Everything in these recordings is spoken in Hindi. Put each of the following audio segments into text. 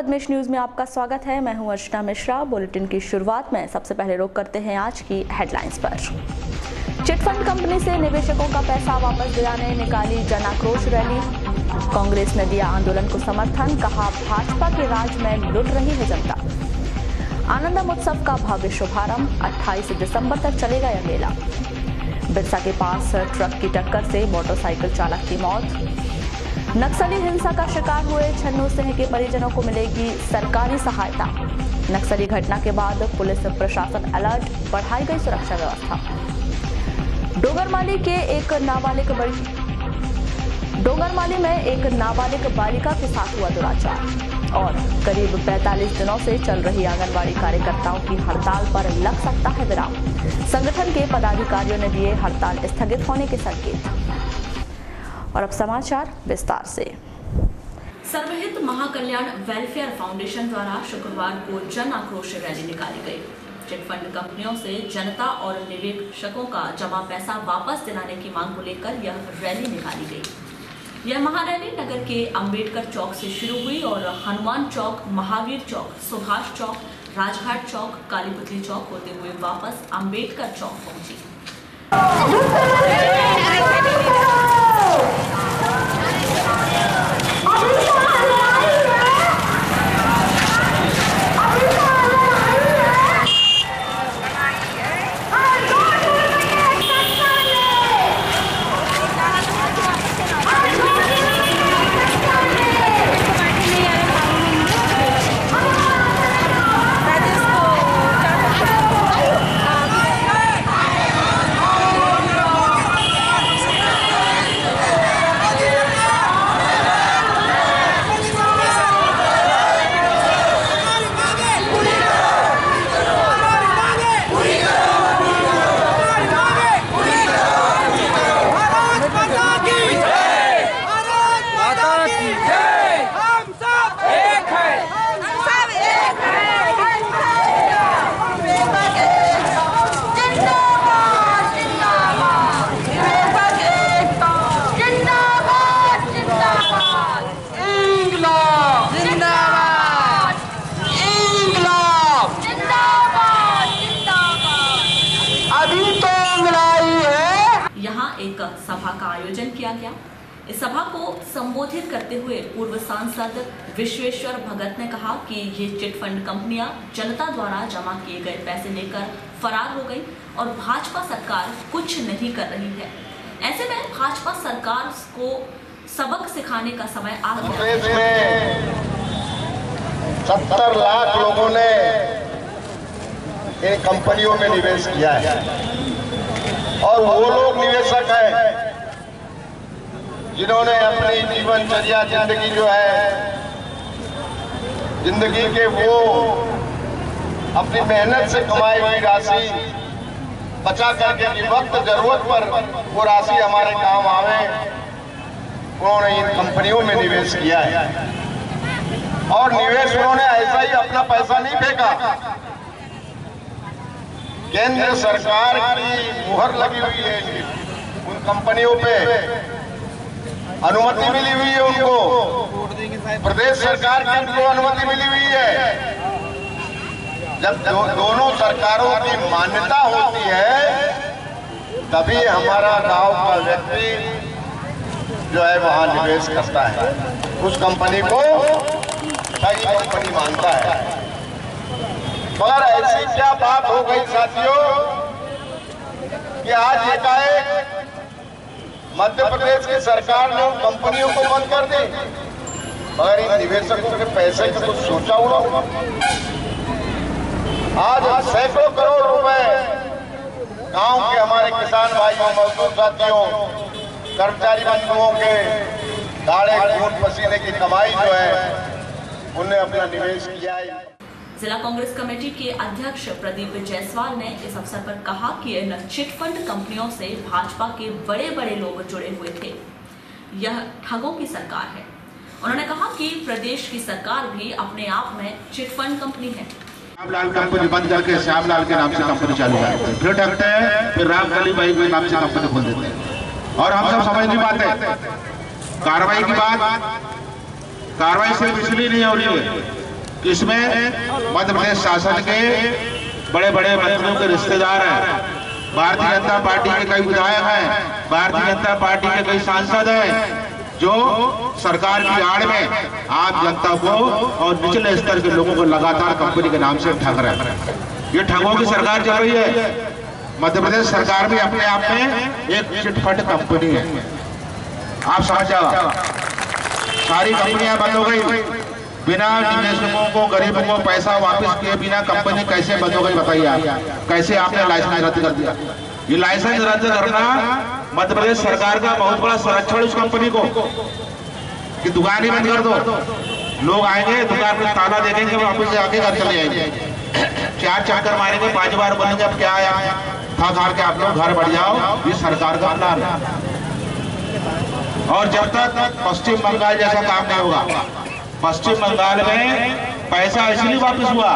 पद्मेश न्यूज में आपका स्वागत है। मैं हूं अर्चना मिश्रा। बुलेटिन की शुरुआत में सबसे पहले रुख करते हैं आज की हेडलाइंस पर। चिटफंड कंपनी से निवेशकों का पैसा वापस दिलाने निकाली जन आक्रोश रैली। कांग्रेस ने दिया आंदोलन को समर्थन, कहा भाजपा के राज में लुट रही है जनता। आनंदम उत्सव का भव्य शुभारंभ, 28 दिसंबर तक चलेगा यह मेला। बिरसा के पास ट्रक की टक्कर से मोटरसाइकिल चालक की मौत। नक्सली हिंसा का शिकार हुए छन्नू सिंह के परिजनों को मिलेगी सरकारी सहायता। नक्सली घटना के बाद पुलिस प्रशासन अलर्ट, बढ़ाई गई सुरक्षा व्यवस्था। डोगरमाली में एक नाबालिग बालिका के साथ हुआ दुराचार। और करीब 45 दिनों से चल रही आंगनबाड़ी कार्यकर्ताओं की हड़ताल पर लग सकता है विराम। संगठन के पदाधिकारियों ने दिए हड़ताल स्थगित होने के संकेत। और अब समाचार विस्तार से। सर्वहित महाकल्याण वेलफेयर फाउंडेशन द्वारा शुक्रवार को जन आक्रोश रैली निकाली गई। चिटफंड कंपनियों से जनता और निवेशकों का जमा पैसा वापस दिलाने की मांग को लेकर यह रैली निकाली गई। यह महारैली नगर के अंबेडकर चौक से शुरू हुई और हनुमान चौक, महावीर चौक, सुभाष चौक, राजघाट चौक, कालीपुतली चौक होते हुए वापस अंबेडकर चौक पहुंची। सभा का आयोजन किया गया। इस सभा को संबोधित करते हुए पूर्व सांसद विश्वेश्वर भगत ने कहा कि ये चिटफंड कंपनियां जनता द्वारा जमा किए गए पैसे लेकर फरार हो गई और भाजपा सरकार कुछ नहीं कर रही है। ऐसे में भाजपा सरकार को सबक सिखाने का समय आ गया है। देश में 70 लाख लोगों ने इन कंपनियों में निवेश किया है और वो लोग निवेशक हैं जिन्होंने अपनी जीवनचर्या जिंदगी जो है जिंदगी के वो अपनी मेहनत से कमाई हुई राशि बचा करके कि वक्त जरूरत पर वो राशि हमारे काम आवे, उन्होंने इन कंपनियों में निवेश किया है। और निवेश उन्होंने ऐसा ही अपना पैसा नहीं फेंका, केंद्र सरकार की मुहर लगी हुई है उन कंपनियों पे, अनुमति मिली हुई है उनको, प्रदेश सरकार की उनको अनुमति मिली हुई है। जब दोनों सरकारों की मान्यता होती है तभी हमारा गांव का व्यक्ति जो है वहां निवेश करता है, उस कंपनी को सही कंपनी मानता है। मगर ऐसी क्या बात हो गई साथियों कि आज एकाएक मध्य प्रदेश की सरकार ने उन कंपनियों को बंद कर दी, मगर इन निवेशकों के पैसे का कुछ सोचा हुआ। आज सैकड़ों करोड़ रुपए गांव के हमारे किसान भाइयों, मजदूर साथियों, कर्मचारी बंधुओं के दाढ़े खून पसीने की कमाई जो है उन्हें अपना निवेश किया है। जिला कांग्रेस कमेटी के अध्यक्ष प्रदीप जायसवाल ने इस अवसर पर कहा कि इन चिटफंड कंपनियों से भाजपा के बड़े बड़े लोग जुड़े हुए थे। यह ठगों की सरकार है। उन्होंने कहा कि प्रदेश की सरकार भी अपने आप में चिटफंड कंपनी है। श्यामलाल कंपनी बंद करके श्यामलाल के नाम से कंपनी चालू करते हैं, फिर ठगते हैं, फिर रामकली बाई के नाम से कंपनी खोल देते हैं। और हम सब समझ नहीं पाते कार्रवाई की बात। कार्रवाई सिर्फ इसलिए नहीं हो रही है इसमें मध्य प्रदेश शासन के बड़े बड़े मंत्रियों के रिश्तेदार हैं, भारतीय जनता पार्टी के कई विधायक हैं, भारतीय जनता पार्टी के कई सांसद हैं, जो सरकार की आड़ में आम जनता को और निचले स्तर के लोगों को लगातार कंपनी के नाम से ठग रहे हैं। ये ठगों की सरकार चल रही है। मध्य प्रदेश सरकार भी अपने आप में एक चिटफंड कंपनी है। आप समझ जाओ, सारी कंपनियां बंद हो गई, बिना निवेशकों को, गरीबों को पैसा वापस किए बिना कंपनी कैसे बंद हो गई बताइए आप? कैसे आपने लाइसेंस रद्द कर दिया? ये लाइसेंस रद्द करना मध्य प्रदेश सरकार का बहुत बड़ा संरक्षण उस कंपनी को, कि दुकान ही बंद कर दो, लोग आएंगे दुकान में ताला देखेंगे, वापस से आके घर चले जाएंगे, 4 चक्कर मारेंगे, 5 बार बोलेंगे अब क्या आया, थक हार के आप लोग घर बढ़ जाओ। ये सरकार का प्लान है। और जब तक पश्चिम बंगाल जैसा काम नहीं होगा, पश्चिम बंगाल में पैसा इसलिए वापस हुआ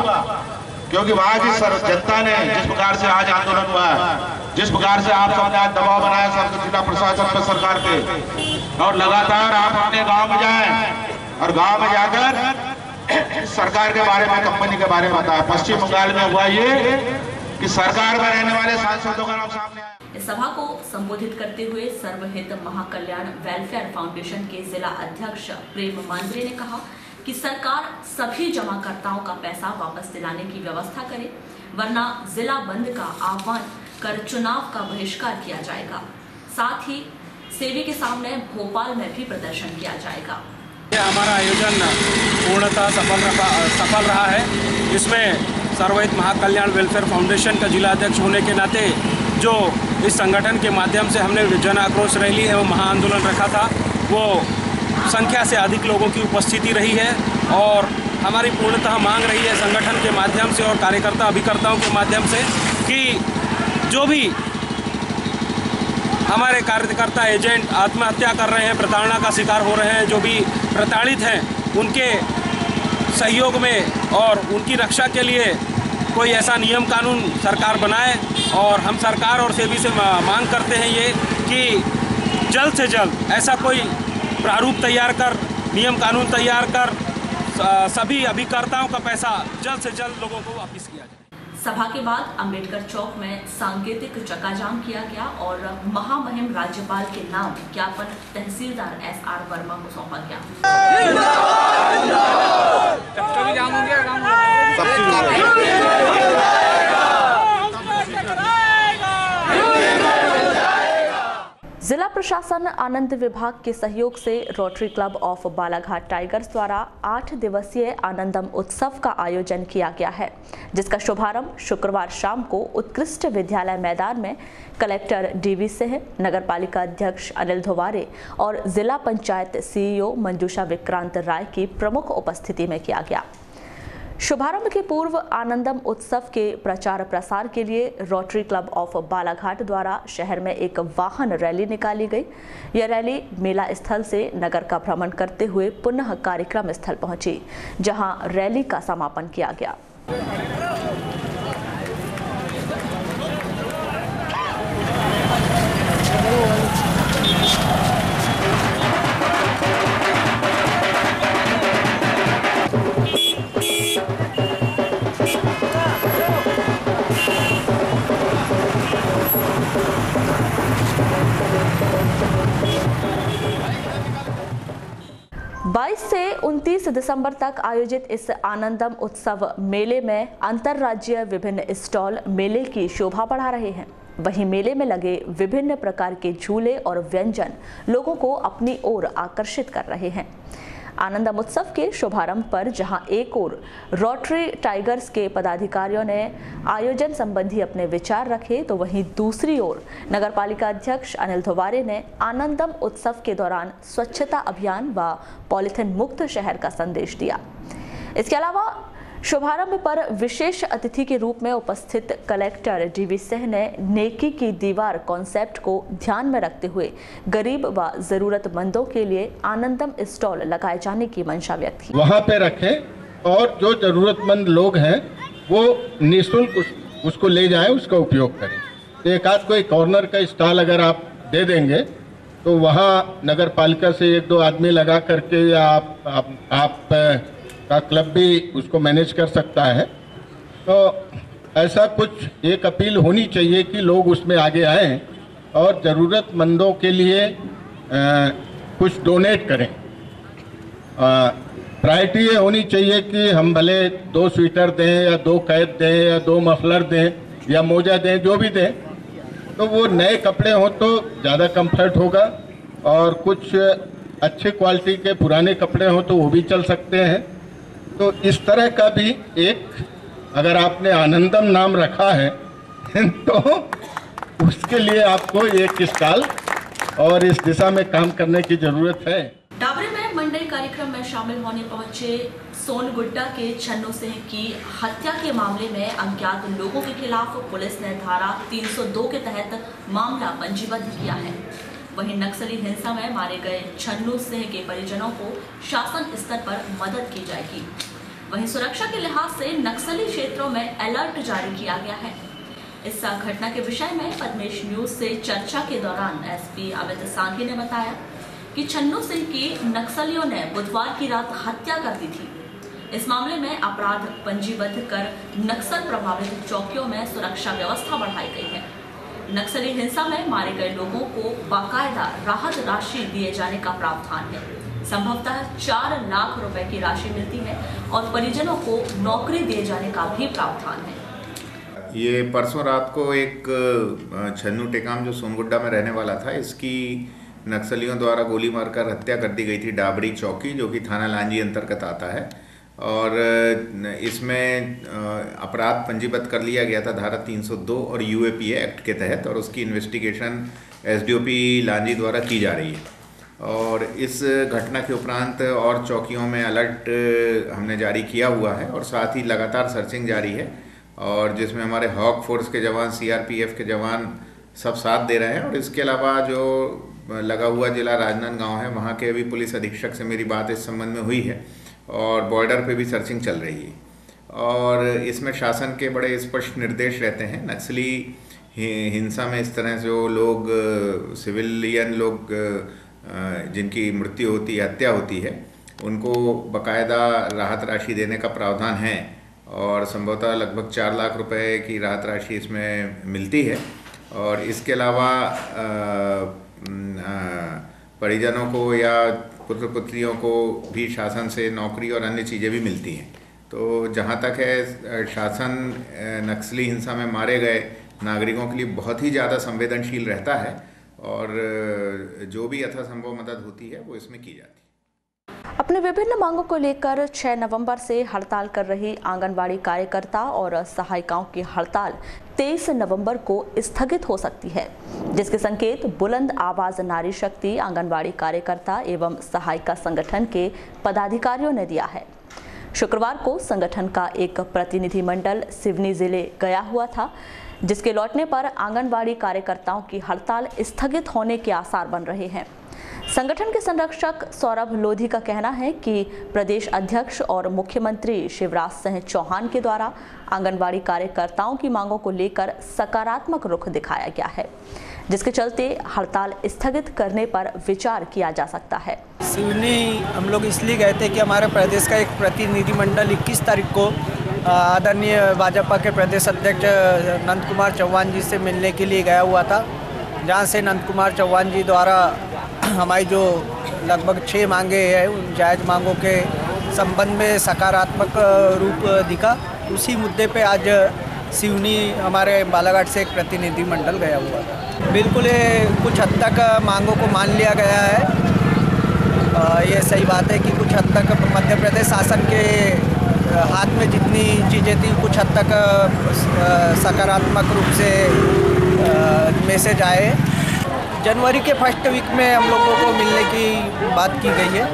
क्योंकि वहां की जनता ने जिस प्रकार से आज आंदोलन हुआ है, जिस प्रकार से आप सबने आज दबाव बनाया जिला प्रशासन पर सरकार पे, और लगातार आप अपने गांव में जाएं और गांव में जाकर सरकार के बारे में, कंपनी के बारे में बताया। पश्चिम बंगाल में हुआ ये कि सरकार में रहने वाले सांसदों का नाम सामने आया। इस सभा को संबोधित करते हुए सर्वहित महाकल्याण वेलफेयर फाउंडेशन के जिला अध्यक्ष प्रेम मांजरे ने कहा कि सरकार सभी जमाकर्ताओं का पैसा वापस दिलाने की व्यवस्था करे, वरना जिला बंद का आह्वान कर चुनाव का बहिष्कार किया जाएगा। साथ ही सेवी के सामने भोपाल में भी प्रदर्शन किया जाएगा। हमारा आयोजन पूर्णतः सफल रहा है। इसमें सर्वहित महाकल्याण वेलफेयर फाउंडेशन का जिला अध्यक्ष होने के नाते जो इस संगठन के माध्यम से हमने जन आक्रोश रैली एवं महाआंदोलन रखा था, वो संख्या से अधिक लोगों की उपस्थिति रही है और हमारी पूर्णतः मांग रही है संगठन के माध्यम से और कार्यकर्ता अभिकर्ताओं के माध्यम से कि जो भी हमारे कार्यकर्ता एजेंट आत्महत्या कर रहे हैं, प्रताड़ना का शिकार हो रहे हैं, जो भी प्रताड़ित हैं, उनके सहयोग में और उनकी रक्षा के लिए कोई ऐसा नियम कानून सरकार बनाए। और हम सरकार और सेबी से मांग करते हैं ये कि जल्द से जल्द ऐसा कोई प्रारूप तैयार कर, नियम कानून तैयार कर, सभी अभिकर्ताओं का पैसा जल्द से जल्द लोगों को वापस किया जाए। सभा के बाद अंबेडकर चौक में सांकेतिक चक्काजाम किया गया और महामहिम राज्यपाल के नाम ज्ञापन तहसीलदार SR वर्मा को सौंपा गया। जिला प्रशासन आनंद विभाग के सहयोग से rotary club of Balaghat tigers द्वारा 8 दिवसीय आनंदम उत्सव का आयोजन किया गया है, जिसका शुभारंभ शुक्रवार शाम को उत्कृष्ट विद्यालय मैदान में कलेक्टर DV सिंह, नगरपालिका अध्यक्ष अनिल धोवारे और जिला पंचायत CEO मंजूषा विक्रांत राय की प्रमुख उपस्थिति में किया गया। शुभारंभ के पूर्व आनंदम उत्सव के प्रचार प्रसार के लिए रोटरी क्लब ऑफ बालाघाट द्वारा शहर में एक वाहन रैली निकाली गई। यह रैली मेला स्थल से नगर का भ्रमण करते हुए पुनः कार्यक्रम स्थल पहुंची, जहां रैली का समापन किया गया। 22 से 29 दिसंबर तक आयोजित इस आनंदम उत्सव मेले में अंतर्राज्यीय विभिन्न स्टॉल मेले की शोभा बढ़ा रहे हैं। वहीं मेले में लगे विभिन्न प्रकार के झूले और व्यंजन लोगों को अपनी ओर आकर्षित कर रहे हैं। आनंदम उत्सव के शुभारंभ पर जहां एक ओर रोटरी टाइगर्स के पदाधिकारियों ने आयोजन संबंधी अपने विचार रखे, तो वहीं दूसरी ओर नगरपालिका अध्यक्ष अनिल धोवारे ने आनंदम उत्सव के दौरान स्वच्छता अभियान व पॉलीथिन मुक्त शहर का संदेश दिया। इसके अलावा शुभारंभ पर विशेष अतिथि के रूप में उपस्थित कलेक्टर DV सिंह ने नेकी की दीवार कॉन्सेप्ट को ध्यान में रखते हुए गरीब व जरूरतमंदों के लिए आनंदम स्टॉल लगाए जाने की मंशा व्यक्त की। वहाँ पे रखें और जो जरूरतमंद लोग हैं वो निःशुल्क उसको ले जाएं, उसका उपयोग करें। तो एक आध कोई कॉर्नर का स्टॉल अगर आप दे देंगे तो वहाँ नगर पालिका से 1-2 आदमी लगा करके या आप का क्लब भी उसको मैनेज कर सकता है। तो ऐसा कुछ एक अपील होनी चाहिए कि लोग उसमें आगे आएँ और ज़रूरतमंदों के लिए कुछ डोनेट करें। प्रायोरिटी ये होनी चाहिए कि हम भले 2 स्वेटर दें या 2 कैप दें या 2 मफलर दें या मोजा दें, जो भी दें, तो वो नए कपड़े हों तो ज़्यादा कंफर्ट होगा, और कुछ अच्छे क्वालिटी के पुराने कपड़े हों तो वो भी चल सकते हैं। तो इस तरह का भी एक, अगर आपने आनंदम नाम रखा है तो उसके लिए आपको एक स्टॉल और इस दिशा में काम करने की ज़रूरत है। डाबरी में मंडई कार्यक्रम में शामिल होने पहुंचे सोनगुड्डा के छन्नू सिंह की हत्या के मामले में अज्ञात लोगों के खिलाफ पुलिस ने धारा 302 के तहत मामला पंजीबद्ध किया है। वहीं नक्सली हिंसा में मारे गए छन्नू सिंह के परिजनों को शासन स्तर पर मदद की जाएगी। वहीं सुरक्षा के लिहाज से नक्सली क्षेत्रों में अलर्ट जारी किया गया है। इस घटना के विषय में पद्मेश न्यूज से चर्चा के दौरान एसपी अमित सांघी ने बताया कि छन्नू सिंह की नक्सलियों ने बुधवार की रात हत्या कर दी थी। इस मामले में अपराध पंजीबद्ध कर नक्सल प्रभावित चौकियों में सुरक्षा व्यवस्था बढ़ाई गई है। नक्सली हिंसा में मारे गए लोगों को बाकायदा राहत राशि दिए जाने का प्रावधान है। संभवतः 4 लाख रुपए की राशि मिलती है और परिजनों को नौकरी दिए जाने का भी प्रावधान है। ये परसों रात को एक छन्नू टेकाम जो सोनगुड्डा में रहने वाला था, इसकी नक्सलियों द्वारा गोली मारकर हत्या कर दी गई थी डाबरी चौकी, जो कि थाना लांजी अंतर्गत आता है। और इसमें अपराध पंजीबद्ध कर लिया गया था धारा 302 और यूएपीए एक्ट के तहत, और उसकी इन्वेस्टिगेशन एसडीओपी लांजी द्वारा की जा रही है। और इस घटना के उपरांत और चौकियों में अलर्ट हमने जारी किया हुआ है और साथ ही लगातार सर्चिंग जारी है, और जिसमें हमारे हॉक फोर्स के जवान, सीआरपीएफ के जवान सब साथ दे रहे हैं। और इसके अलावा जो लगा हुआ जिला राजनांदगांव है, वहाँ के भी पुलिस अधीक्षक से मेरी बात इस संबंध में हुई है और बॉर्डर पे भी सर्चिंग चल रही है। और इसमें शासन के बड़े स्पष्ट निर्देश रहते हैं। नक्सली हिंसा में इस तरह जो लोग, सिविलियन लोग जिनकी मृत्यु होती है, हत्या होती है, उनको बाकायदा राहत राशि देने का प्रावधान है, और संभवतः लगभग 4 लाख रुपए की राहत राशि इसमें मिलती है। और इसके अलावा परिजनों को या पुत्र पुत्रियों को भी शासन से नौकरी और अन्य चीज़ें भी मिलती हैं। तो जहाँ तक है, शासन नक्सली हिंसा में मारे गए नागरिकों के लिए बहुत ही ज़्यादा संवेदनशील रहता है, और जो भी यथासंभव मदद होती है वो इसमें की जाती है। अपने विभिन्न मांगों को लेकर 6 नवंबर से हड़ताल कर रही आंगनबाड़ी कार्यकर्ता और सहायिकाओं की हड़ताल 23 नवंबर को स्थगित हो सकती है, जिसके संकेत बुलंद आवाज नारी शक्ति आंगनबाड़ी कार्यकर्ता एवं सहायिका संगठन के पदाधिकारियों ने दिया है। शुक्रवार को संगठन का एक प्रतिनिधिमंडल सिवनी जिले गया हुआ था, जिसके लौटने पर आंगनबाड़ी कार्यकर्ताओं की हड़ताल स्थगित होने के आसार बन रहे हैं। संगठन के संरक्षक सौरभ लोधी का कहना है कि प्रदेश अध्यक्ष और मुख्यमंत्री शिवराज सिंह चौहान के द्वारा आंगनबाड़ी कार्यकर्ताओं की मांगों को लेकर सकारात्मक रुख दिखाया गया है, जिसके चलते हड़ताल स्थगित करने पर विचार किया जा सकता है। सिवनी हम लोग इसलिए गए थे कि हमारे प्रदेश का एक प्रतिनिधिमंडल 21 तारीख को आदरणीय भाजपा के प्रदेश अध्यक्ष नंद कुमार चौहान जी से मिलने के लिए गया हुआ था, जहां से नंद कुमार चौहान जी द्वारा हमारी जो लगभग 6 मांगे हैं, उन जायज़ मांगों के संबंध में सकारात्मक रूप दिखा। उसी मुद्दे पे आज सिवनी हमारे बालाघाट से एक प्रतिनिधिमंडल गया हुआ था। बिल्कुल ये कुछ हद तक मांगों को मान लिया गया है। ये सही बात है कि कुछ हद तक मध्य प्रदेश शासन के हाथ में जितनी चीज़ें थी, कुछ हद तक सकारात्मक रूप से मैसेज आए। जनवरी के फर्स्ट वीक में हम लोगों को मिलने की बात की गई है।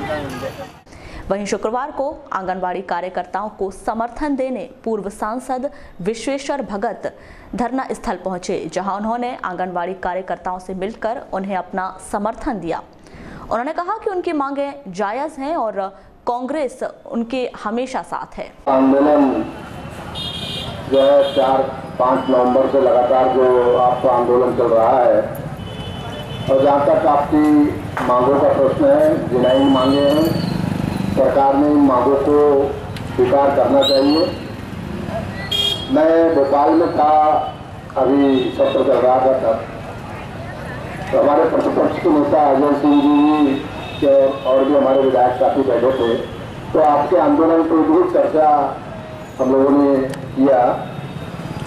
वहीं शुक्रवार को आंगनबाड़ी कार्यकर्ताओं को समर्थन देने पूर्व सांसद विश्वेश्वर भगत धरना स्थल पहुंचे, जहां उन्होंने आंगनबाड़ी कार्यकर्ताओं से मिलकर उन्हें अपना समर्थन दिया। उन्होंने कहा कि उनकी मांगें जायज़ हैं और कांग्रेस उनके हमेशा साथ है। आंदोलन जो है 4-5 नवंबर से लगातार जो आपका आंदोलन चल रहा है, और जहाँ तक आपकी मांगों का प्रश्न है, जिनाई मांगे हैं, सरकार ने इन मांगों को स्वीकार करना चाहिए। मैं भोपाल में था, अभी सत्र चल रहा था तब, तो हमारे प्रतिपक्ष के नेता अजय सिंह जी के और भी हमारे विधायक साथी बैठे थे, तो आपके आंदोलन पर भी चर्चा हम लोगों ने किया।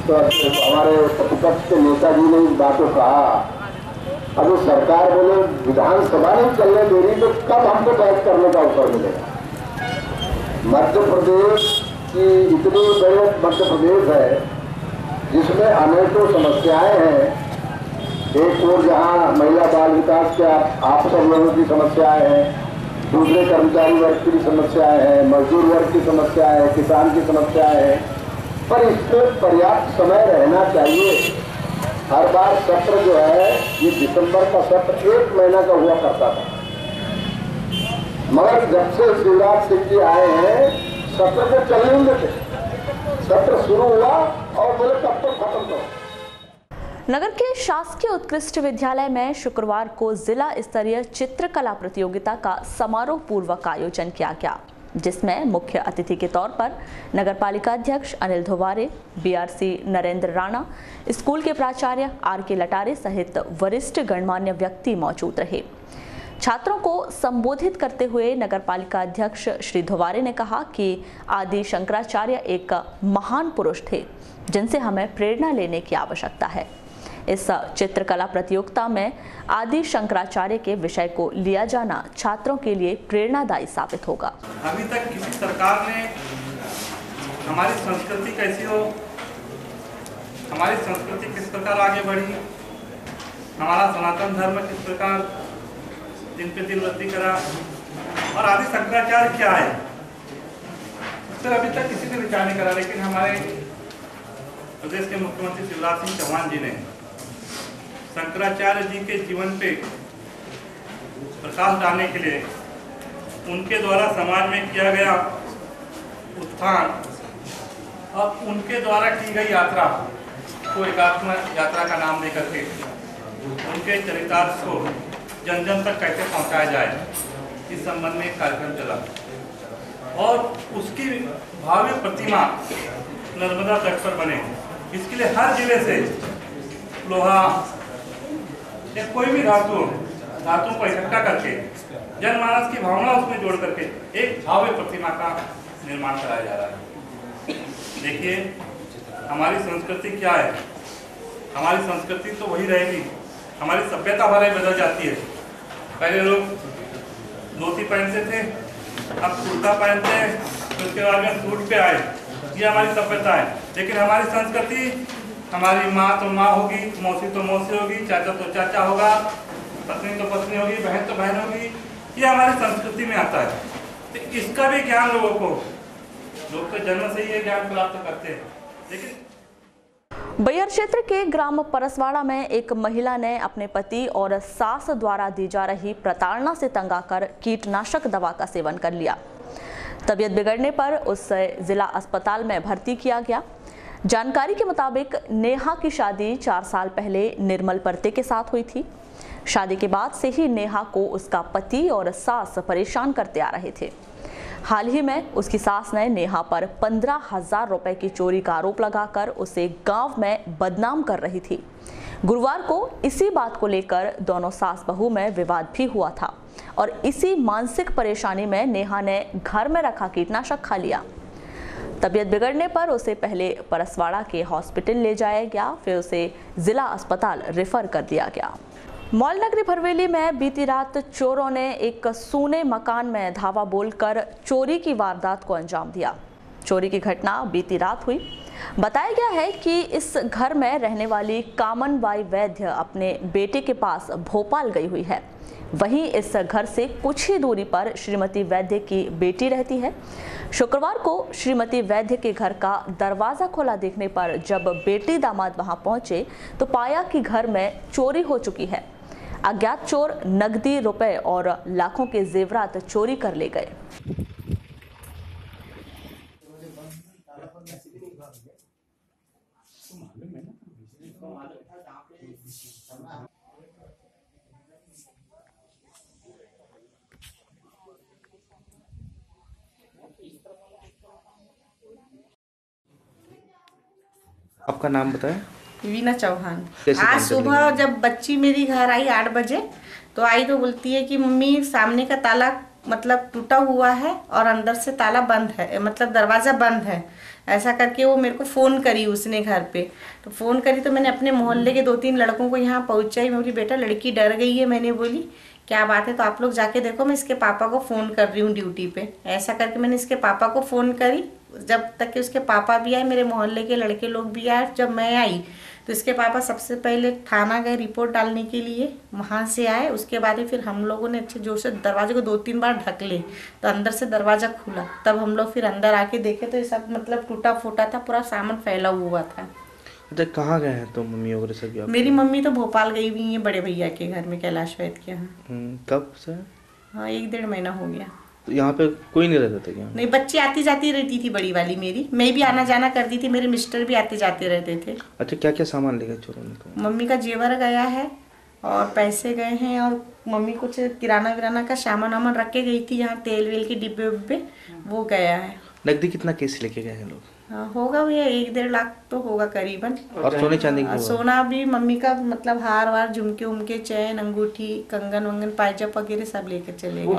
तो हमारे प्रतिपक्ष के नेताजी ने इस बात को कहा, अगर सरकार बोले विधानसभा नहीं चलने दे रही तो कब हमको बहस करने का अवसर मिलेगा। मध्य प्रदेश की इतनी बड़ी मध्य प्रदेश है जिसमें अनेकों समस्याएं हैं। एक ओर जहां महिला बाल विकास के आप सब लोगों की समस्याएं हैं, दूसरे कर्मचारी वर्ग की समस्याएं हैं, मजदूर वर्ग की समस्याएं हैं, किसान की समस्याएं हैं, पर इसमें पर्याप्त समय रहना चाहिए। हर बार सत्र जो है ये दिसंबर का सत्र 1 महीना का हुआ करता था, मगर जब से शिवराज सिंह जी आए हैं सत्र को चलने देते, सत्र शुरू हुआ और बोले कब तक खत्म करो। नगर के शासकीय उत्कृष्ट विद्यालय में शुक्रवार को जिला स्तरीय चित्रकला प्रतियोगिता का समारोह पूर्वक आयोजन किया गया, जिसमें मुख्य अतिथि के तौर पर नगरपालिका अध्यक्ष अनिल धोवारे, बीआरसी नरेंद्र राणा, स्कूल के प्राचार्य आर.के. लटारे सहित वरिष्ठ गणमान्य व्यक्ति मौजूद रहे। छात्रों को संबोधित करते हुए नगरपालिका अध्यक्ष श्री धोवारे ने कहा कि आदि शंकराचार्य एक महान पुरुष थे जिनसे हमें प्रेरणा लेने की आवश्यकता है। इस चित्रकला प्रतियोगिता में आदि शंकराचार्य के विषय को लिया जाना छात्रों के लिए प्रेरणादायी साबित होगा। अभी तक किसी सरकार ने हमारी संस्कृति कैसी हो, हमारी संस्कृति किस प्रकार आगे बढ़ी, हमारा सनातन धर्म किस प्रकार दिन पे दिन वृद्धि करा और आदि शंकराचार्य क्या है, इस पर अभी तक किसी ने विचार नहीं करा। लेकिन हमारे प्रदेश के मुख्यमंत्री शिवराज सिंह चौहान जी ने शंकराचार्य जी के जीवन पे प्रकाश डालने के लिए उनके द्वारा समाज में किया गया उत्थान और उनके द्वारा की गई यात्रा को एकात्म यात्रा का नाम देकर के उनके चरितार्थ को जन जन तक कैसे पहुंचाया जाए, इस संबंध में एक कार्यक्रम चला और उसकी भव्य प्रतिमा नर्मदा तट पर बने। इसके लिए हर जिले से लोहा या कोई भी धातु को इकट्ठा करके जनमानस की भावना उसमें जोड़ करके एक भव्य प्रतिमा का निर्माण कराया जा रहा है। देखिए हमारी संस्कृति क्या है, हमारी संस्कृति तो वही रहेगी, हमारी सभ्यता भले बदल जाती है। पहले लोग धोती पहनते थे, अब कुर्ता पहनते हैं, उसके बाद में सूट पे आए, ये हमारी सभ्यता है। लेकिन हमारी संस्कृति, हमारी माँ तो माँ होगी, मौसी तो मौसी होगी, चाचा तो चाचा होगा, पत्नी तो पत्नी होगी, बहन तो बहन होगी, ये हमारी संस्कृति में आता है। तो इसका भी ज्ञान लोगों को, लोग तो जन्म से ही ये ज्ञान प्राप्त करते हैं। लेकिन बैहर क्षेत्र के ग्राम परसवाड़ा में एक महिला ने अपने पति और सास द्वारा दी जा रही प्रताड़ना से तंग आकर कीटनाशक दवा का सेवन कर लिया। तबीयत बिगड़ने पर उसे जिला अस्पताल में भर्ती किया गया। जानकारी के मुताबिक नेहा की शादी 4 साल पहले निर्मल परते के साथ हुई थी। शादी के बाद से ही नेहा को उसका पति और सास परेशान करते आ रहे थे। हाल ही में उसकी सास ने नेहा पर 15,000 रुपए की चोरी का आरोप लगाकर उसे गांव में बदनाम कर रही थी। गुरुवार को इसी बात को लेकर दोनों सास बहू में विवाद भी हुआ था और इसी मानसिक परेशानी में नेहा ने घर में रखा कीटनाशक खा लिया। तबीयत बिगड़ने पर उसे पहले परसवाड़ा के हॉस्पिटल ले जाया गया, फिर उसे जिला अस्पताल रेफर कर दिया गया। मॉल नगरी भरवेली में बीती रात चोरों ने एक सूने मकान में धावा बोलकर चोरी की वारदात को अंजाम दिया। चोरी की घटना बीती रात हुई। बताया गया है कि इस घर में रहने वाली कामन बाई वैद्य अपने बेटे के पास भोपाल गई हुई है। वहीं इस घर से कुछ ही दूरी पर श्रीमती वैद्य की बेटी रहती है। शुक्रवार को श्रीमती वैद्य के घर का दरवाजा खोला देखने पर जब बेटी दामाद वहां पहुंचे तो पाया कि घर में चोरी हो चुकी है। अज्ञात चोर नकदी रुपए और लाखों के जेवरात चोरी कर ले गए। आपका नाम बताएं। वीना चौहान। कैसे आज काम कर सुबह रही हैं? जब बच्ची मेरी घर आई 8 बजे, तो आई तो बोलती है कि मम्मी सामने का ताला मतलब टूटा हुआ है और अंदर से ताला बंद है, मतलब दरवाज़ा बंद है। ऐसा करके वो मेरे को फ़ोन करी उसने घर पे। तो फ़ोन करी तो मैंने अपने मोहल्ले के 2-3 लड़कों को यहाँ पहुँचाई। मैं बोली बेटा लड़की डर गई है। मैंने बोली क्या बात है, तो आप लोग जाके देखो, मैं इसके पापा को फ़ोन कर रही हूँ ड्यूटी पे। ऐसा करके मैंने इसके पापा को फ़ोन करी। जब तक कि उसके पापा भी आए, मेरे मोहल्ले के लड़के लोग भी आए। जब मैं आई तो इसके पापा सबसे पहले थाना गए रिपोर्ट डालने के लिए, वहाँ से आए। उसके बाद फिर हम लोगों ने अच्छे जोर से दरवाजे को 2-3 बार ढक ले, तो अंदर से दरवाज़ा खुला। तब हम लोग फिर अंदर आके देखे तो ये सब मतलब टूटा फूटा था, पूरा सामान फैला हुआ था। अच्छा, कहाँ गए हैं तो मम्मी वगैरह सभी आप? मेरी मम्मी तो भोपाल गई हुई है बड़े भैया के घर में, कैलाश वैद के यहाँ। कब से? हाँ 1-1.5 महीना हो गया। तो यहाँ पे कोई नहीं रहता था क्या? नहीं, बच्ची आती जाती रहती थी बड़ी वाली मेरी। मैं भी आना जाना करती थी, मेरे मिस्टर भी आते जाते रहते थे। अच्छा, क्या क्या सामान ले गए चोरों ने? मम्मी का जेवर गया है और पैसे गए हैं, और मम्मी कुछ किराना विराना का सामान वामान रख के गई थी, यहाँ तेल वेल के डिब्बे उब्बे, वो गया है। नकदी कितना केस लेके गए हैं लोग? हाँ, होगा भैया 1-1.5 लाख तो होगा करीबन। और सोने चांदी की? सोना भी मम्मी का मतलब हार वार, झुमके उमके, चैन, अंगूठी, कंगन वंगन, पायजामा वगैरह सब लेके चले गए।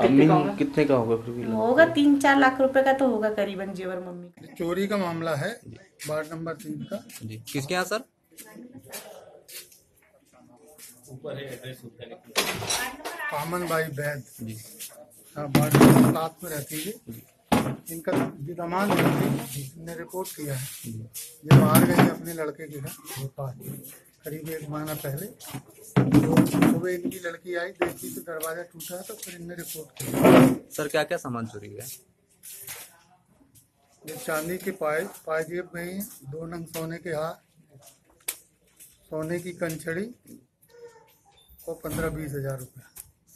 कितने का होगा फिर भी? होगा 3-4 लाख रुपए का तो होगा करीबन जेवर मम्मी का। चोरी का मामला है वार्ड नंबर 3 का। जी, किसके यहाँ sir? Kaman Bai Vaid ji, ward number 7 में रहती है। इनका विद्यमान ने रिपोर्ट किया है, ये बाहर गई अपने लड़के के घर भोपाल करीब 1 महीना पहले। तो सुबह इनकी लड़की आई, देखी तो दरवाजा टूटा है, तो फिर इनने रिपोर्ट किया। सर क्या क्या सामान चोरी है? ये चांदी के पायजेब गई हैं, 2 नंग सोने के हार, सोने की कंछड़ी और 15-20 हज़ार रुपये।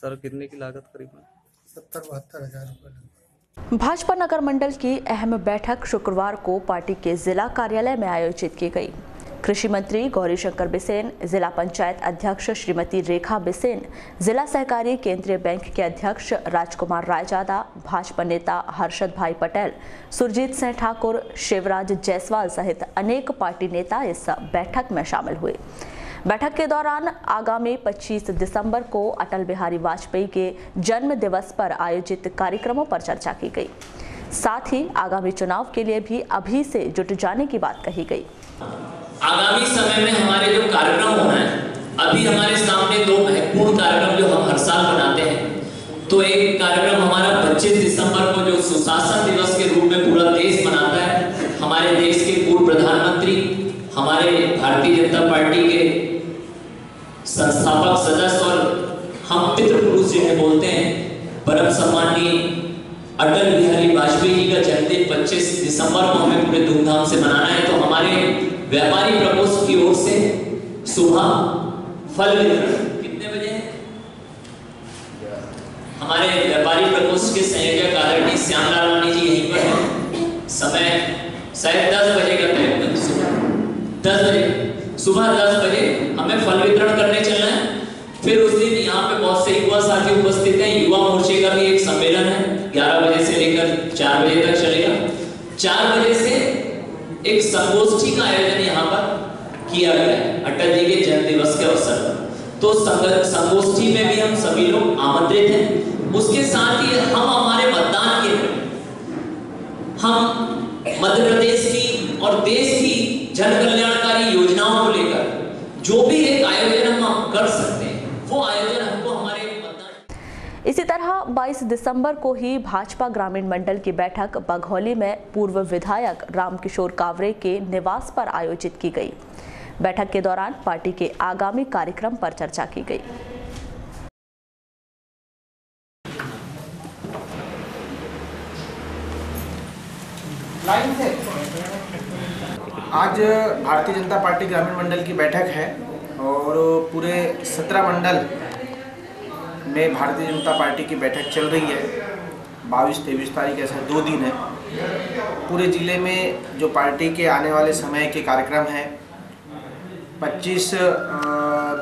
सर कितने की लागत करीबन? 70-72 हज़ार रुपये। भाजपा नगर मंडल की अहम बैठक शुक्रवार को पार्टी के जिला कार्यालय में आयोजित की गई। कृषि मंत्री गौरीशंकर बिसेन, जिला पंचायत अध्यक्ष श्रीमती रेखा बिसेन, जिला सहकारी केंद्रीय बैंक के अध्यक्ष राजकुमार रायजादा, भाजपा नेता हर्षद भाई पटेल, सुरजीत सिंह ठाकुर, शिवराज जायसवाल सहित अनेक पार्टी नेता इस बैठक में शामिल हुए। बैठक के दौरान आगामी 25 दिसंबर को अटल बिहारी वाजपेयी के जन्म दिवस पर आयोजित कार्यक्रमों पर चर्चा की गई। साथ ही आगामी चुनाव के लिए भी अभी से जुट जाने की बात कही गई। आगामी समय में हमारे जो कार्यक्रम होना है, अभी हमारे सामने 2 महत्वपूर्ण कार्यक्रम जो हम हर साल बनाते हैं। तो एक कार्यक्रम हमारा 25 दिसंबर को जो सुशासन दिवस के रूप में पूरा देश मनाता है, हमारे देश के पूर्व प्रधानमंत्री, हमारे भारतीय जनता पार्टी के संस्थापक सदस्य और हम पितृपुरुष जिन्हें बोलते हैं, परम सम्माननीय अटल बिहारी वाजपेयी जी का जन्मदिन 25 दिसंबर को हमें पूरे धूमधाम से मनाना है। तो हमारे व्यापारी प्रकोष्ठ की ओर से सुबह फल वितरण कितने बजे? हमारे व्यापारी प्रकोष्ठ के संयोजक आदरणीय श्यामलाल रानी जी यहीं पर है। समय शायद 10 बजे का टाइम है, सुबह 10 बजे हमें फल वितरण करने चलना है। फिर उस दिन यहाँ पे बहुत से युवा साथी उपस्थित हैं। युवा मोर्चे का भी एक सम्मेलन है, 11 बजे से लेकर 4 बजे तक चलेगा। 4 बजे से एक संगोष्ठी का आयोजन यहाँ पर किया गया है अटल जी के जन्म दिवस के अवसर पर। तो संगोष्ठी में भी हम सभी लोग आमंत्रित हैं। उसके साथ ही हम हमारे मतदान केंद्र, हम मध्य प्रदेश की और देश की जन कल्याणकारी योजनाओं को लेकर जो भी एक आयोजन हम कर सकते हैं, वो आयोजन हमको हमारे मतदान। इसी तरह 22 दिसंबर को ही भाजपा ग्रामीण मंडल की बैठक बघौली में पूर्व विधायक रामकिशोर कावरे के निवास पर आयोजित की गई। बैठक के दौरान पार्टी के आगामी कार्यक्रम पर चर्चा की गई। आज भारतीय जनता पार्टी ग्रामीण मंडल की बैठक है और पूरे 17 मंडल में भारतीय जनता पार्टी की बैठक चल रही है। 22-23 तारीख ऐसा 2 दिन है। पूरे ज़िले में जो पार्टी के आने वाले समय के कार्यक्रम हैं, 25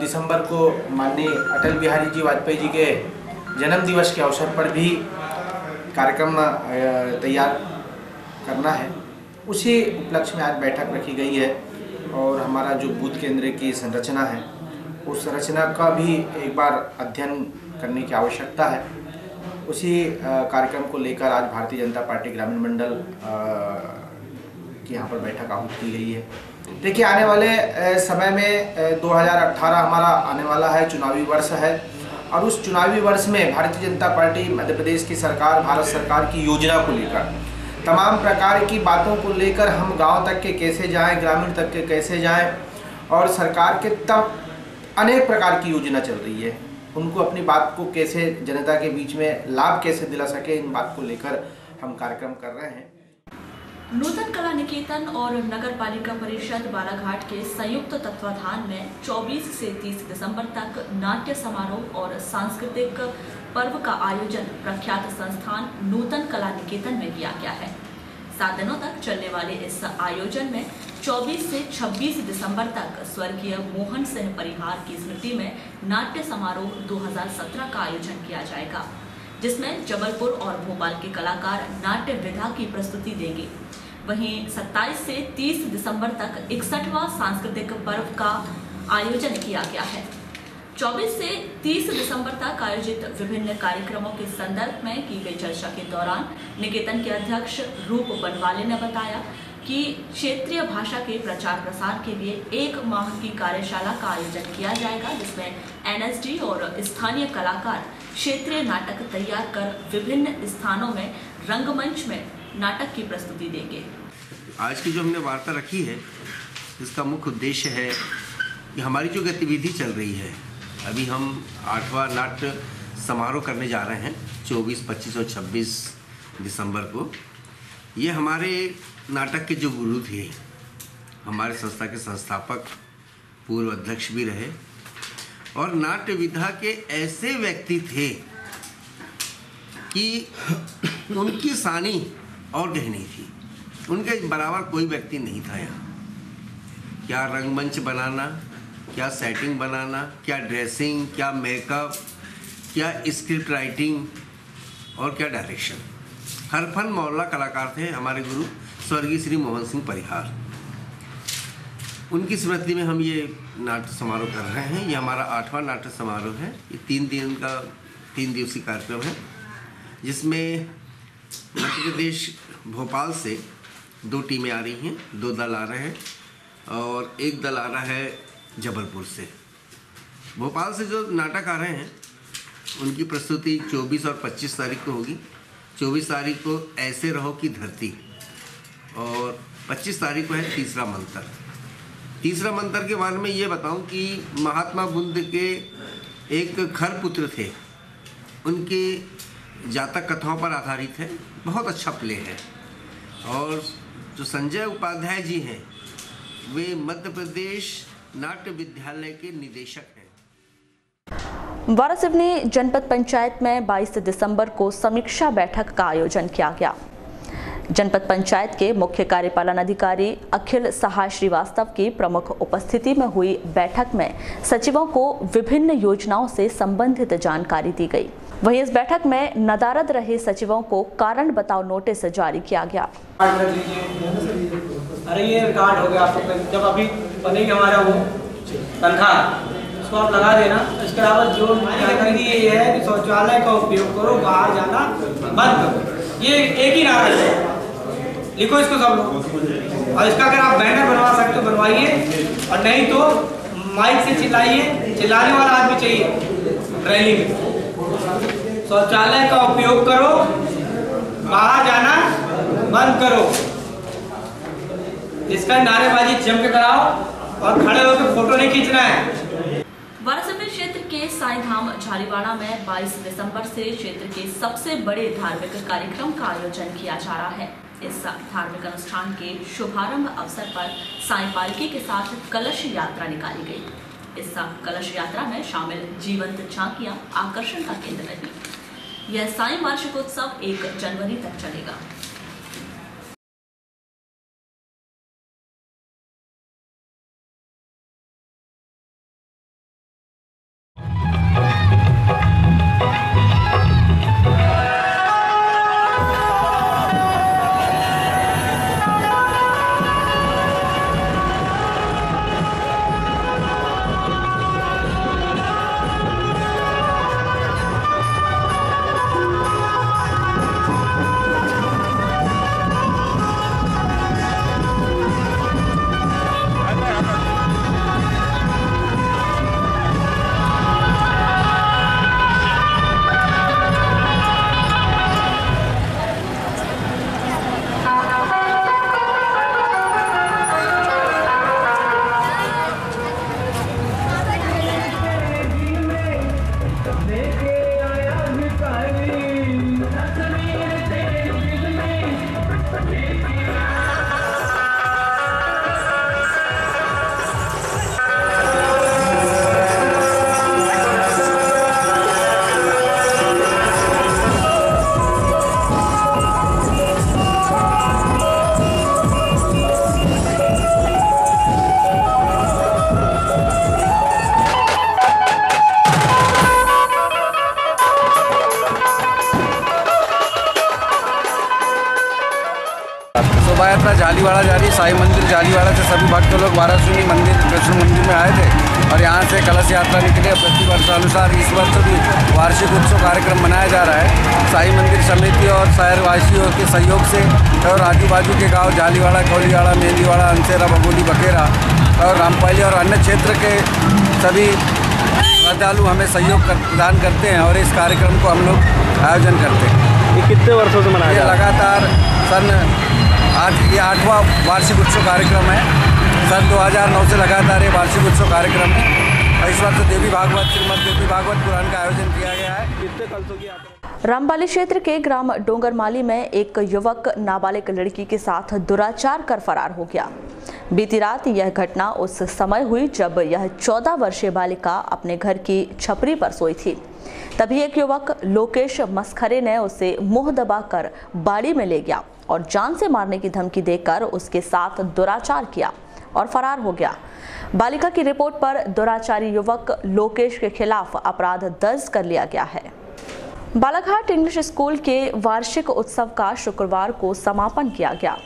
दिसंबर को माननीय अटल बिहारी जी वाजपेयी जी के जन्म दिवस के अवसर पर भी कार्यक्रम तैयार करना है। उसी उपलक्ष्य में आज बैठक रखी गई है। और हमारा जो बूथ केंद्र की संरचना है उस संरचना का भी एक बार अध्ययन करने की आवश्यकता है। उसी कार्यक्रम को लेकर आज भारतीय जनता पार्टी ग्रामीण मंडल की यहाँ पर बैठक आहूत की गई है। देखिए, आने वाले समय में 2018 हमारा आने वाला है, चुनावी वर्ष है, और उस चुनावी वर्ष में भारतीय जनता पार्टी मध्य प्रदेश की सरकार, भारत सरकार की योजना को लेकर, तमाम प्रकार की बातों को लेकर हम गांव तक के कैसे जाएं, ग्रामीण तक के कैसे जाएं, और सरकार के तब अनेक प्रकार की योजना चल रही है, उनको अपनी बात को कैसे जनता के बीच में लाभ कैसे दिला सके, इन बात को लेकर हम कार्यक्रम कर रहे हैं। नूतन कला निकेतन और नगर पालिका परिषद बालाघाट के संयुक्त तत्वाधान में 24 से 30 दिसंबर तक नाट्य समारोह और सांस्कृतिक पर्व का आयोजन प्रख्यात संस्थान नूतन कला निकेतन में किया गया है। 7 दिनों तक चलने वाले इस आयोजन में 24 से 26 दिसंबर तक स्वर्गीय मोहन सिंह परिहार की स्मृति में नाट्य समारोह 2017 का आयोजन किया जाएगा, जिसमें जबलपुर और भोपाल के कलाकार नाट्य विधा की प्रस्तुति देंगे। वहीं 27 से 30 दिसंबर तक 61वां सांस्कृतिक पर्व का आयोजन किया गया है। 24 से 30 दिसंबर तक आयोजित विभिन्न कार्यक्रमों के संदर्भ में की गई चर्चा के दौरान निकेतन के अध्यक्ष रूप बनवाले ने बताया कि क्षेत्रीय भाषा के प्रचार प्रसार के लिए 1 माह की कार्यशाला का आयोजन किया जाएगा, जिसमें एनएसडी और स्थानीय कलाकार क्षेत्रीय नाटक तैयार कर विभिन्न स्थानों में रंगमंच में नाटक की प्रस्तुति देंगे। आज की जो हमने वार्ता रखी है, इसका मुख्य उद्देश्य है कि हमारी जो गतिविधि चल रही है, अभी हम 8वां नाट्य समारोह करने जा रहे हैं 24, 25 और 26 दिसंबर को। ये हमारे नाटक के जो गुरु थे, हमारे संस्था के संस्थापक, पूर्व अध्यक्ष भी रहे, और नाट्य विधा के ऐसे व्यक्ति थे कि उनकी सानी और कहीं नहीं थी, उनके बराबर कोई व्यक्ति नहीं था यहाँ। क्या रंगमंच बनाना, क्या सेटिंग बनाना, क्या ड्रेसिंग, क्या मेकअप, क्या स्क्रिप्ट राइटिंग और क्या डायरेक्शन, हर फन मौला कलाकार थे हमारे गुरु स्वर्गीय श्री मोहन सिंह परिहार। उनकी स्मृति में हम ये नाट्य समारोह कर रहे हैं। ये हमारा 8वां नाट्य समारोह है। ये 3 दिवसीय कार्यक्रम है, जिसमें मध्य प्रदेश भोपाल से 2 टीमें आ रही हैं, 2 दल आ रहे हैं और 1 दल आ रहा है जबलपुर से। भोपाल से जो नाटक आ रहे हैं उनकी प्रस्तुति 24 और 25 तारीख को होगी। 24 तारीख को ऐसे रहो की धरती, और 25 तारीख को है तीसरा मंत्र। तीसरा मंत्र के बारे में ये बताऊं कि महात्मा बुद्ध के एक खर पुत्र थे, उनके जातक कथाओं पर आधारित है। बहुत अच्छा प्ले है। और जो संजय उपाध्याय जी हैं, वे मध्य प्रदेश नाट्य विद्यालय के निदेशक हैं। वारासिवनी जनपद पंचायत में 22 दिसंबर को समीक्षा बैठक का आयोजन किया गया। जनपद पंचायत के मुख्य कार्यपालन अधिकारी अखिल सहाय श्रीवास्तव की प्रमुख उपस्थिति में हुई बैठक में सचिवों को विभिन्न योजनाओं से संबंधित जानकारी दी गई। वहीं इस बैठक में नदारद रहे सचिवों को कारण बताओ नोटिस जारी किया गया। अरे ये रिकॉर्ड हो गया आपको, जब अभी बनेगी हमारा वो तनख्वाह, उसको आप लगा देना। इसके अलावा जो जानकारी ये है कि शौचालय का उपयोग करो, बाहर जाना बंद करो। ये एक ही नारा है, लिखो इसको सब लोग। और इसका अगर आप बैनर बनवा सकते हो बनवाइए, और नहीं तो माइक से चिल्लाइए। चिल्लाने वाला आदमी चाहिए रैली में। शौचालय का उपयोग करो, बाहर जाना बंद करो। इसका नारेबाजी जम के कराओ और खड़े होकर फोटो नहीं खींचना है। वारासिवनी क्षेत्र के साईधाम झारीवाड़ा में 22 दिसंबर से क्षेत्र के सबसे बड़े धार्मिक कार्यक्रम का आयोजन किया जा रहा है। इस धार्मिक अनुष्ठान के शुभारंभ अवसर पर साईं पालकी के साथ कलश यात्रा निकाली गई। इस कलश यात्रा में शामिल जीवंत झांकियां आकर्षण का केंद्र रही। यह साईं वार्षिकोत्सव 1 जनवरी तक चलेगा। शोभा यात्रा जालीवाड़ा जा रही। साईं मंदिर जालीवाड़ा से सभी भक्त लोग वाराणसी मंदिर कृष्ण मंदिर में आए थे और यहाँ से कलश यात्रा निकली। प्रति वर्षानुसार इस वर्ष भी वार्षिक उत्सव कार्यक्रम मनाया जा रहा है। साईं मंदिर समिति और शहरवासियों के सहयोग से और आजू बाजू के गाँव जालीवाड़ा, कौलीवाड़ा, मेहंदीवाड़ा, अंसेरा, बगोली, बकेरा और रामपाली और अन्य क्षेत्र के सभी श्रद्धालु हमें सहयोग प्रदान करते हैं और इस कार्यक्रम को हम लोग आयोजन करते हैं। ये कितने वर्षों से मनाया? ये लगातार ये 8वां वार्षिक उत्सव कार्यक्रम है। सन 2009 से लगातार ये वार्षिक उत्सव कार्यक्रम है और इस वर्ष देवी भागवत, श्रीमद देवी भागवत पुराण का आयोजन किया गया है। कितने कलशों की यात्रा? रामपाली क्षेत्र के ग्राम डोंगरमाली में एक युवक नाबालिग लड़की के साथ दुराचार कर फरार हो गया। बीती रात यह घटना उस समय हुई जब यह 14 वर्षीय बालिका अपने घर की छपरी पर सोई थी। तभी एक युवक लोकेश मस्खरे ने उसे मुंह दबाकर बाड़ी में ले गया और जान से मारने की धमकी देकर उसके साथ दुराचार किया और फरार हो गया। बालिका की रिपोर्ट पर दुराचारी युवक लोकेश के खिलाफ अपराध दर्ज कर लिया गया है। बालाघाट इंग्लिश स्कूल के वार्षिक उत्सव का शुक्रवार को समापन किया गया।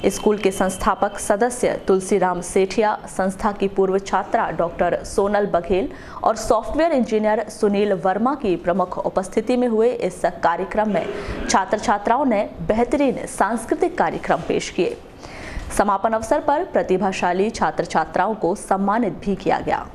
स्कूल के संस्थापक सदस्य तुलसीराम सेठिया, संस्था की पूर्व छात्रा डॉक्टर सोनल बघेल और सॉफ्टवेयर इंजीनियर सुनील वर्मा की प्रमुख उपस्थिति में हुए इस कार्यक्रम में छात्र छात्राओं ने बेहतरीन सांस्कृतिक कार्यक्रम पेश किए। समापन अवसर पर प्रतिभाशाली छात्र छात्राओं को सम्मानित भी किया गया।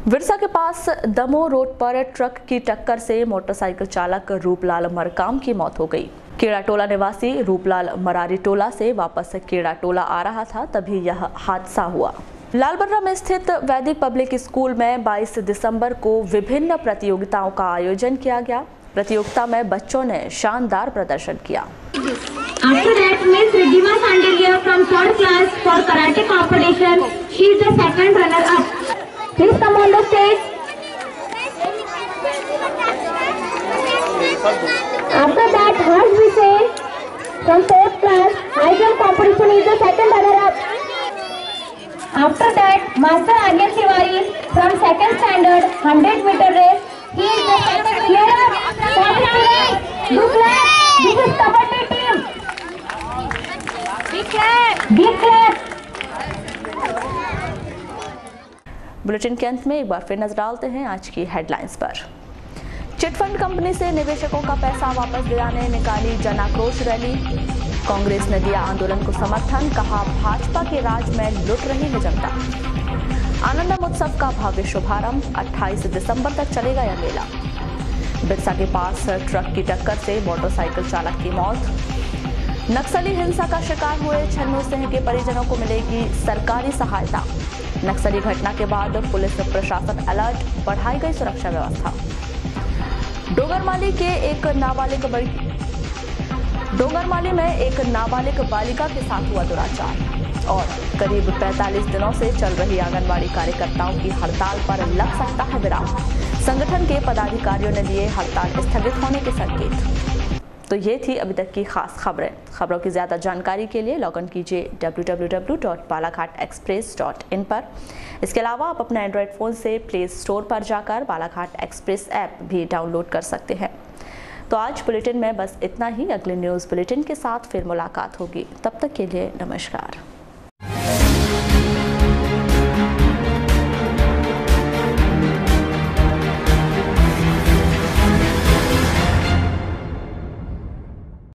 विरसा के पास दमोह रोड पर ट्रक की टक्कर से मोटरसाइकिल चालक रूपलाल मरकाम की मौत हो गई। केड़ाटोला निवासी रूपलाल मरारी टोला से वापस केड़ाटोला आ रहा था, तभी यह हादसा हुआ। लालबर्रा में स्थित वैदिक पब्लिक स्कूल में 22 दिसंबर को विभिन्न प्रतियोगिताओं का आयोजन किया गया। प्रतियोगिता में बच्चों ने शानदार प्रदर्शन किया। After that, Miss Ridhima Sandelia from 3rd class for karate competition. She is the second runner-up. Please come on the stage. After that, Harsh Visay from 4th class high jump competition is the second runner-up. After that, Master Aryan Tiwari from 2nd standard 100-meter race. He is the second player. Do clap. This is Kabaddi team. Big clap. Big clap. Bulletin के अंत में एक बार फिर नजर डालते हैं आज की हेडलाइंस पर। चिटफंड कंपनी से निवेशकों का पैसा वापस दिलाने निकाली जन आक्रोश रैली। कांग्रेस ने दिया आंदोलन को समर्थन, कहा भाजपा के राज में लुट रही है जनता। आनंदम उत्सव का भव्य शुभारंभ, 28 दिसंबर तक चलेगा यह मेला। बिरसा के पास ट्रक की टक्कर से मोटरसाइकिल चालक की मौत। नक्सली हिंसा का शिकार हुए छन्नू सिंह के परिजनों को मिलेगी सरकारी सहायता। नक्सली घटना के बाद पुलिस प्रशासन अलर्ट, बढ़ाई गई सुरक्षा व्यवस्था। डोंगरमाली में एक नाबालिग बालिका के साथ हुआ दुराचार। और करीब 45 दिनों से चल रही आंगनबाड़ी कार्यकर्ताओं की हड़ताल पर लग सकता है विराम। संगठन के पदाधिकारियों ने दिए हड़ताल स्थगित होने के संकेत। तो ये थी अभी तक की खास खबरों की ज़्यादा जानकारी के लिए लॉग इन कीजिए www.balaghatexpress.in पर। इसके अलावा आप अपने एंड्रॉयड फ़ोन से प्ले स्टोर पर जाकर बालाघाट एक्सप्रेस ऐप भी डाउनलोड कर सकते हैं। तो आज बुलेटिन में बस इतना ही। अगले न्यूज़ बुलेटिन के साथ फिर मुलाकात होगी, तब तक के लिए नमस्कार।